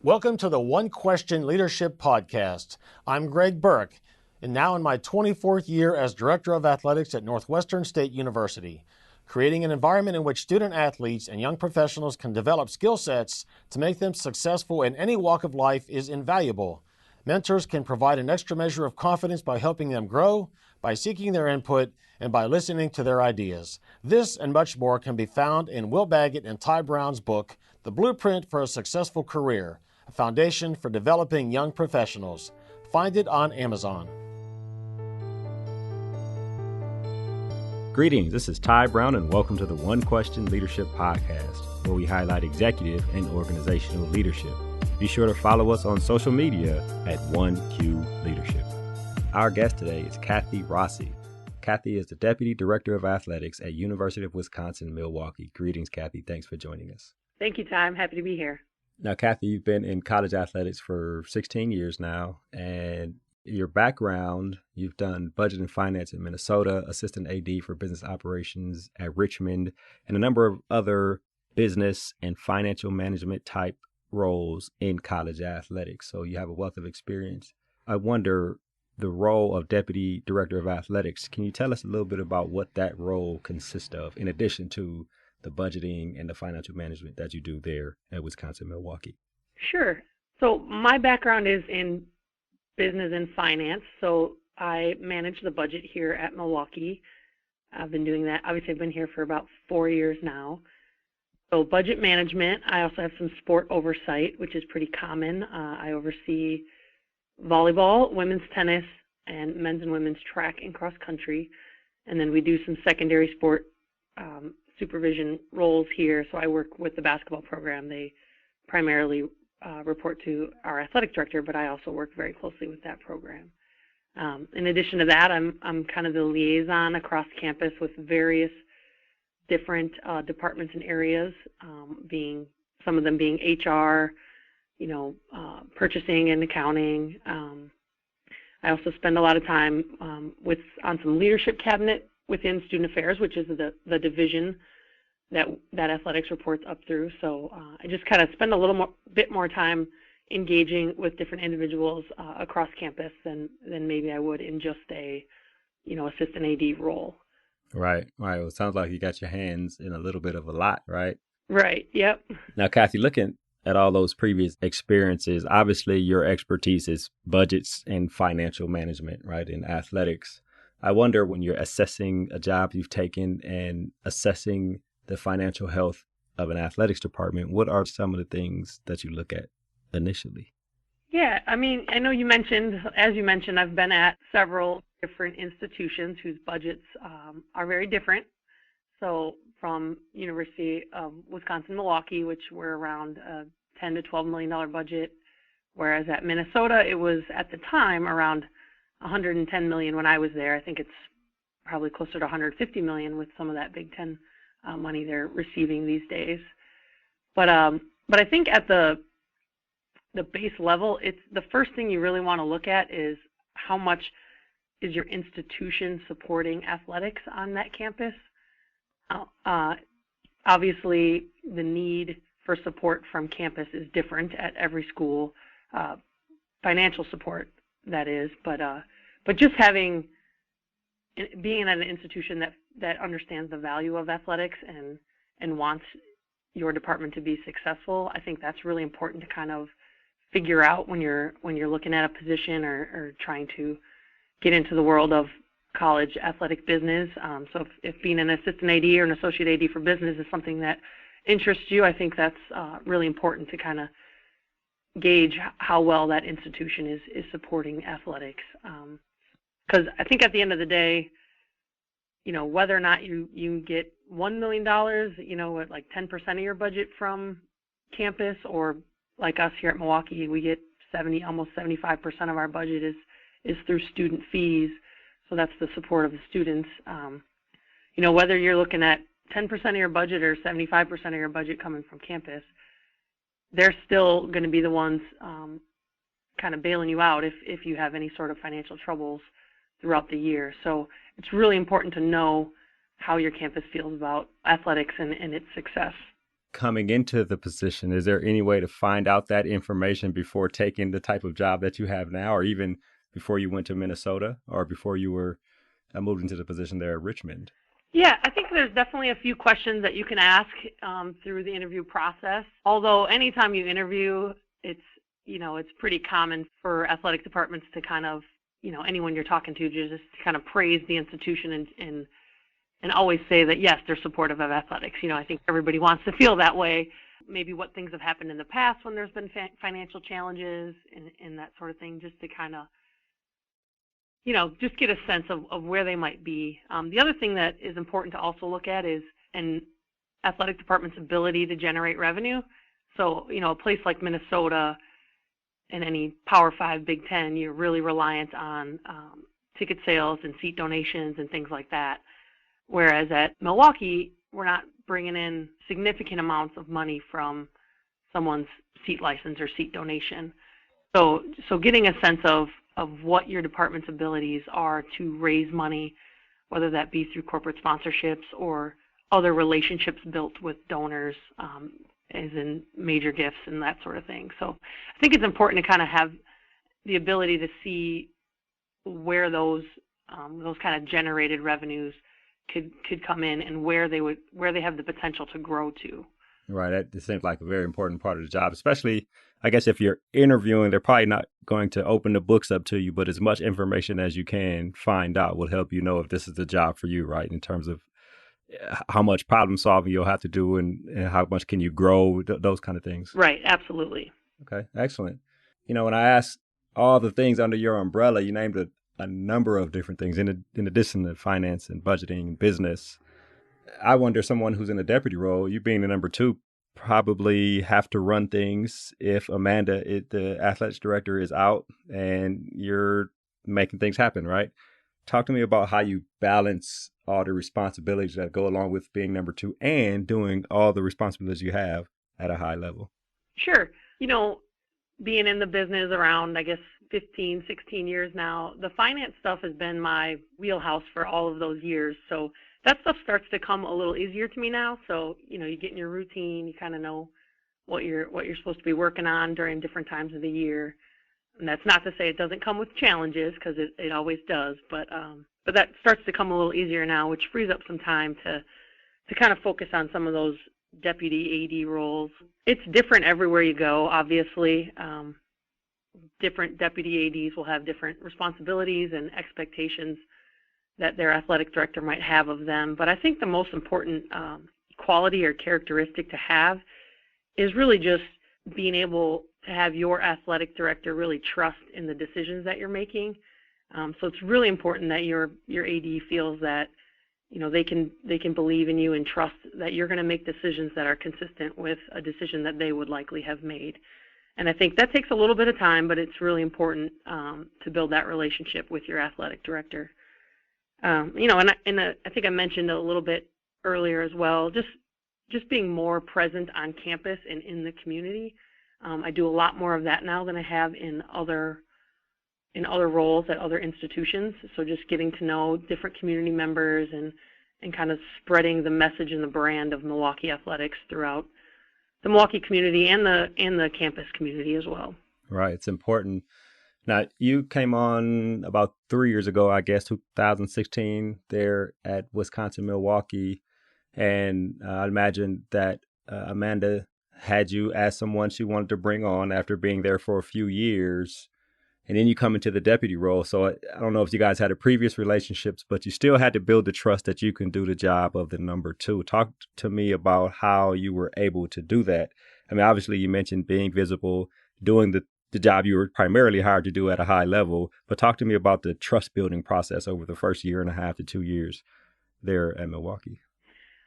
Welcome to the One Question Leadership Podcast. I'm Greg Burke, and now in my 24th year as Director of Athletics at Northwestern State University. Creating an environment in which student athletes and young professionals can develop skill sets to make them successful in any walk of life is invaluable. Mentors can provide an extra measure of confidence by helping them grow, by seeking their input, and by listening to their ideas. This and much more can be found in Will Baggett and Ty Brown's book, The Blueprint for a Successful Career, a foundation for developing young professionals. Find it on Amazon. Greetings, this is Ty Brown, and welcome to the One Question Leadership Podcast, where we highlight executive and organizational leadership. Be sure to follow us on social media at 1Q Leadership. Our guest today is Cathy Rossi. Cathy is the Deputy Director of Athletics at University of Wisconsin Milwaukee. Greetings, Cathy. Thanks for joining us. Thank you, Ty. I'm happy to be here. Now, Cathy, you've been in college athletics for 16 years now, and your background, you've done budget and finance in Minnesota, assistant AD for business operations at Richmond, and a number of other business and financial management type roles in college athletics. So you have a wealth of experience. I wonder, the role of Deputy Director of Athletics, can you tell us a little bit about what that role consists of, in addition to the budgeting and the financial management that you do there at Wisconsin Milwaukee? Sure. So my background is in business and finance. So I manage the budget here at Milwaukee. I've been doing that. Obviously, I've been here for about 4 years now. So budget management. I also have some sport oversight, which is pretty common. I oversee volleyball, women's tennis, and men's and women's track and cross country. And then we do some secondary sport supervision roles here. So I work with the basketball program. They primarily report to our athletic director, but I also work very closely with that program. In addition to that, I'm kind of the liaison across campus with various different departments and areas, being some of them being HR, purchasing and accounting. I also spend a lot of time on some leadership cabinet within student affairs, which is the division that athletics reports up through. So I just kind of spend a bit more time engaging with different individuals across campus than maybe I would in just a assistant AD role. Right. Well, it sounds like you got your hands in a little bit of a lot, right? Right. Yep. Now, Cathy, looking at all those previous experiences, obviously your expertise is budgets and financial management, right, in athletics. I wonder, when you're assessing a job you've taken and assessing the financial health of an athletics department, what are some of the things that you look at initially? Yeah, I mean, I know as you mentioned, I've been at several different institutions whose budgets are very different. So from University of Wisconsin Milwaukee, which were around a $10 to $12 million budget, whereas at Minnesota, it was at the time around $110 million when I was there. I think it's probably closer to $150 million with some of that Big Ten money they're receiving these days. But I think at the base level, it's the first thing you really want to look at is how much is your institution supporting athletics on that campus. Obviously, the need for support from campus is different at every school, financial support, that is, but just being at an institution that understands the value of athletics and wants your department to be successful, I think that's really important to kind of figure out when you're looking at a position or trying to get into the world of college athletic business. So if being an assistant AD or an associate AD for business is something that interests you, I think that's really important to kind of gauge how well that institution is supporting athletics. Because I think at the end of the day, whether or not you get $1 million, at like 10% of your budget from campus, or like us here at Milwaukee, we get almost 75% of our budget is through student fees. So that's the support of the students. Whether you're looking at 10% of your budget or 75% of your budget coming from campus, they're still going to be the ones kind of bailing you out if you have any sort of financial troubles throughout the year. So it's really important to know how your campus feels about athletics and its success. coming into the position? Is there any way to find out that information before taking the type of job that you have now, or even before you went to Minnesota, or before you were moved into the position there at Richmond? Yeah, I think there's definitely a few questions that you can ask through the interview process. Although anytime you interview, it's pretty common for athletic departments to kind of, anyone you're talking to just kind of praise the institution and always say that, yes, they're supportive of athletics. I think everybody wants to feel that way. Maybe what things have happened in the past when there's been financial challenges and that sort of thing, just to kind of, just get a sense of where they might be. The other thing that is important to also look at is an athletic department's ability to generate revenue. So, a place like Minnesota and any Power 5, Big 10, you're really reliant on ticket sales and seat donations and things like that. Whereas at Milwaukee, we're not bringing in significant amounts of money from someone's seat license or seat donation. So getting a sense of what your department's abilities are to raise money, whether that be through corporate sponsorships or other relationships built with donors, as in major gifts and that sort of thing. So I think it's important to kind of have the ability to see where those kind of generated revenues could come in and where they have the potential to grow to. Right. That seems like a very important part of the job, especially, I guess, if you're interviewing, they're probably not going to open the books up to you, but as much information as you can find out will help you know if this is the job for you, right? In terms of how much problem solving you'll have to do and how much can you grow, those kind of things. Right. Absolutely. Okay. Excellent. When I asked all the things under your umbrella, you named a number of different things in addition to finance and budgeting and business. I wonder, someone who's in a deputy role, you being the number two, probably have to run things if Amanda, the athletics director, is out and you're making things happen, right? Talk to me about how you balance all the responsibilities that go along with being number two and doing all the responsibilities you have at a high level. Sure. Being in the business around, I guess, 15, 16 years now, the finance stuff has been my wheelhouse for all of those years. So that stuff starts to come a little easier to me now. So, you get in your routine, you kind of know what you're supposed to be working on during different times of the year. And that's not to say it doesn't come with challenges, because it always does. But that starts to come a little easier now, which frees up some time to kind of focus on some of those deputy AD roles. It's different everywhere you go, obviously. Different deputy ADs will have different responsibilities and expectations that their athletic director might have of them. But I think the most important quality or characteristic to have is really just being able to have your athletic director really trust in the decisions that you're making. So it's really important that your AD feels that they can believe in you and trust that you're going to make decisions that are consistent with a decision that they would likely have made. And I think that takes a little bit of time, but it's really important to build that relationship with your athletic director. And I think I mentioned a little bit earlier as well, just being more present on campus and in the community. I do a lot more of that now than I have in other roles at other institutions. So just getting to know different community members and kind of spreading the message and the brand of Milwaukee athletics throughout the Milwaukee community and the campus community as well. Right. It's important. Now, you came on about 3 years ago, I guess, 2016, there at Wisconsin Milwaukee. And I imagine that Amanda had you as someone she wanted to bring on after being there for a few years. And then you come into the deputy role. So I don't know if you guys had a previous relationships, but you still had to build the trust that you can do the job of the number two. Talk to me about how you were able to do that. I mean, obviously you mentioned being visible, doing the job you were primarily hired to do at a high level, but talk to me about the trust building process over the first year and a half to 2 years there at Milwaukee.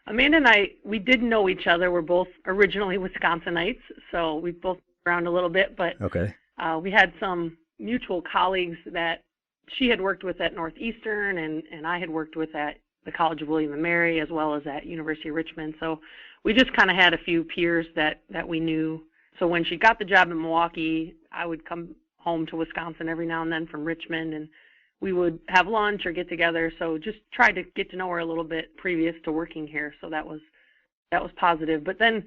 Amanda and I, we did know each other. We're both originally Wisconsinites, so we both around a little bit, but okay. We had some mutual colleagues that she had worked with at Northeastern and I had worked with at the College of William and Mary as well as at University of Richmond. So we just kind of had a few peers that we knew. So when she got the job in Milwaukee, I would come home to Wisconsin every now and then from Richmond, and we would have lunch or get together. So just tried to get to know her a little bit previous to working here. So that was positive. But then,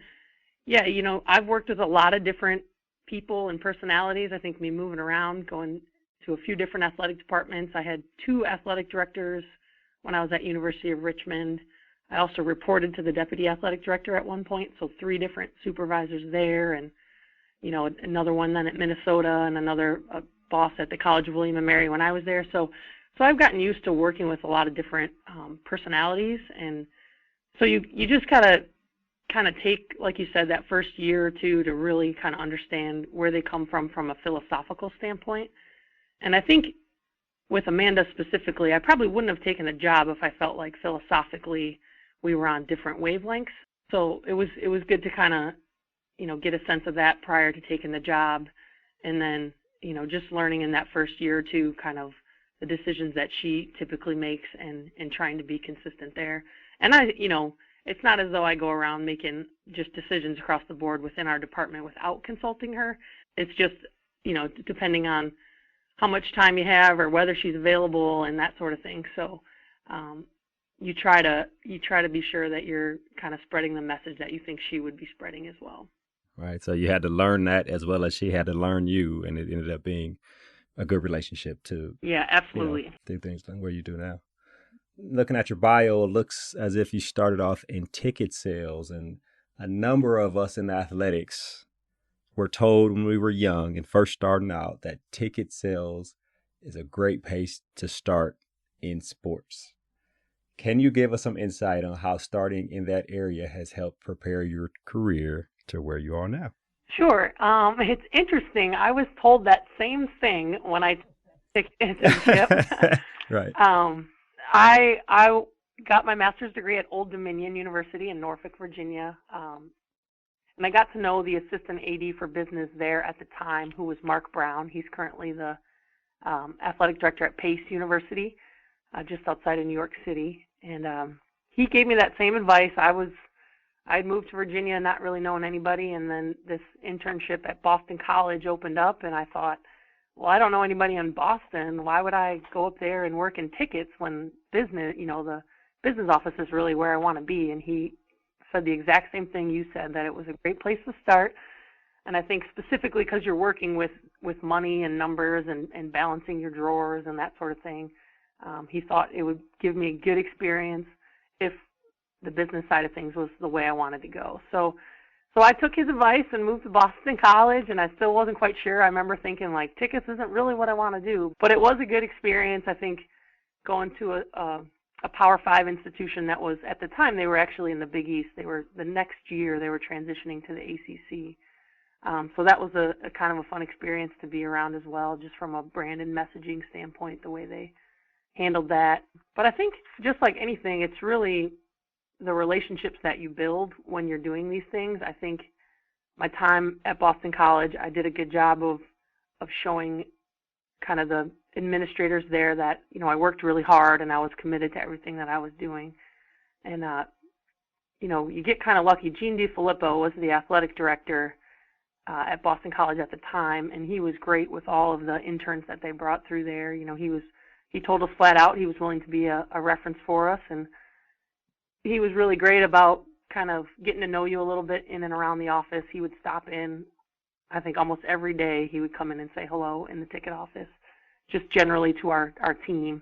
Yeah, I've worked with a lot of different people and personalities. I think me moving around, going to a few different athletic departments. I had 2 athletic directors when I was at University of Richmond. I also reported to the deputy athletic director at one point, so 3 different supervisors there, and another one then at Minnesota, and another boss at the College of William and Mary when I was there. So I've gotten used to working with a lot of different personalities, and so you just gotta kind of take, like you said, that first year or two to really kind of understand where they come from a philosophical standpoint. And I think with Amanda specifically, I probably wouldn't have taken the job if I felt like philosophically we were on different wavelengths. So it was good to kind of get a sense of that prior to taking the job, and then just learning in that first year or two kind of the decisions that she typically makes, and trying to be consistent there. And it's not as though I go around making just decisions across the board within our department without consulting her. It's just depending on how much time you have or whether she's available and that sort of thing. So you try to be sure that you're kind of spreading the message that you think she would be spreading as well. Right. So you had to learn that as well as she had to learn you, and it ended up being a good relationship to absolutely do things like where you do now. Looking at your bio, it looks as if you started off in ticket sales, and a number of us in athletics were told when we were young and first starting out that ticket sales is a great place to start in sports. Can you give us some insight on how starting in that area has helped prepare your career to where you are now? Sure. It's interesting. I was told that same thing when I took internship. Right. I got my master's degree at Old Dominion University in Norfolk, Virginia, and I got to know the assistant AD for business there at the time, who was Mark Brown. He's currently the athletic director at Pace University, just outside of New York City, and he gave me that same advice. I'd moved to Virginia not really knowing anybody, and then this internship at Boston College opened up, and I thought, well, I don't know anybody in Boston. Why would I go up there and work in tickets when business, the business office is really where I want to be? And he said the exact same thing you said, that it was a great place to start. And I think specifically because you're working with money and numbers and balancing your drawers and that sort of thing, he thought it would give me a good experience if the business side of things was the way I wanted to go. So I took his advice and moved to Boston College, and I still wasn't quite sure. I remember thinking, like, tickets isn't really what I want to do. But it was a good experience, I think, going to a Power 5 institution that was, at the time, they were actually in the Big East. The next year, they were transitioning to the ACC. So that was a kind of a fun experience to be around as well, just from a brand and messaging standpoint, the way they handled that. But I think, just like anything, it's really the relationships that you build when you're doing these things. I think my time at Boston College, I did a good job of showing kind of the administrators there that, I worked really hard and I was committed to everything that I was doing. And, you get kind of lucky. Gene DiFilippo was the athletic director at Boston College at the time, and he was great with all of the interns that they brought through there. He told us flat out he was willing to be a reference for us, and he was really great about kind of getting to know you a little bit in and around the office. He would stop in, I think almost every day he would come in and say hello in the ticket office, just generally to our team.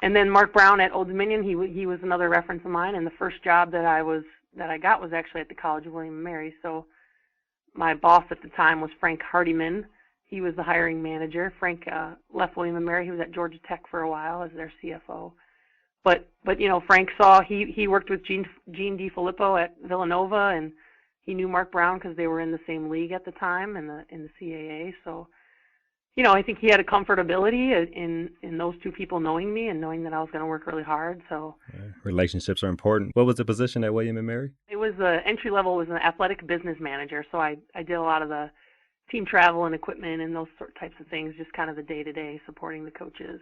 And then Mark Brown at Old Dominion, he was another reference of mine, and the first job that I got was actually at the College of William and Mary. So my boss at the time was Frank Hardiman. He was the hiring manager. Frank left William and Mary. He was at Georgia Tech for a while as their CFO. But Frank saw, he worked with Gene DiFilippo at Villanova, and he knew Mark Brown because they were in the same league at the time in the CAA. So, I think he had a comfortability in those two people knowing me and knowing that I was going to work really hard. So relationships are important. What was the position at William and Mary? It was entry level was an athletic business manager. So I did a lot of the team travel and equipment and those types of things, just kind of the day-to-day supporting the coaches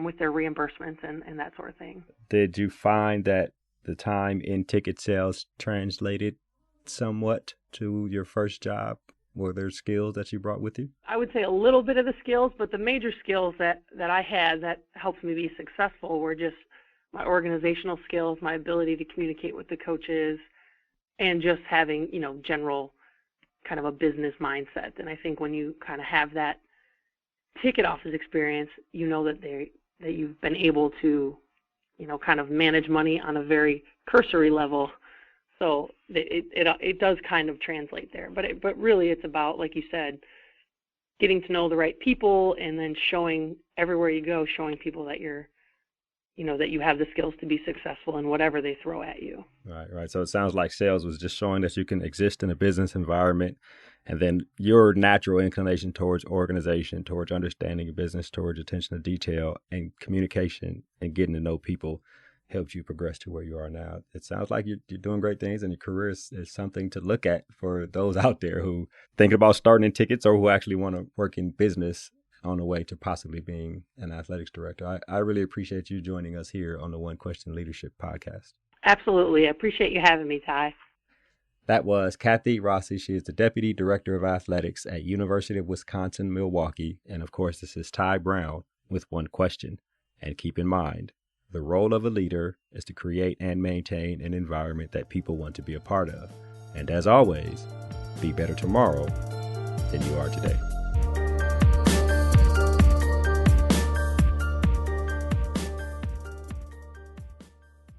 with their reimbursements and that sort of thing. Did you find that the time in ticket sales translated somewhat to your first job? Were there skills that you brought with you? I would say a little bit of the skills, but the major skills that I had that helped me be successful were just my organizational skills, my ability to communicate with the coaches, and just having, general kind of a business mindset. And I think when you kind of have that ticket office experience, that you've been able to, kind of manage money on a very cursory level. So it does kind of translate there. But really it's about, like you said, getting to know the right people, and then showing everywhere you go, showing people that that you have the skills to be successful in whatever they throw at you. Right. So it sounds like sales was just showing that you can exist in a business environment, and then your natural inclination towards organization, towards understanding a business, towards attention to detail and communication and getting to know people helped you progress to where you are now. It sounds like you're doing great things, and your career is something to look at for those out there who thinking about starting in tickets or who actually want to work in business on the way to possibly being an athletics director. I really appreciate you joining us here on the One Question Leadership podcast. Absolutely. I appreciate you having me, Ty. That was Cathy Rossi. She is the Deputy Director of Athletics at University of Wisconsin Milwaukee. And of course, this is Ty Brown with One Question. And keep in mind, the role of a leader is to create and maintain an environment that people want to be a part of. And as always, be better tomorrow than you are today.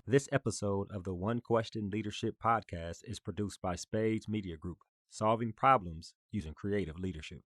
This episode of the One Question Leadership Podcast is produced by Spades Media Group, solving problems using creative leadership.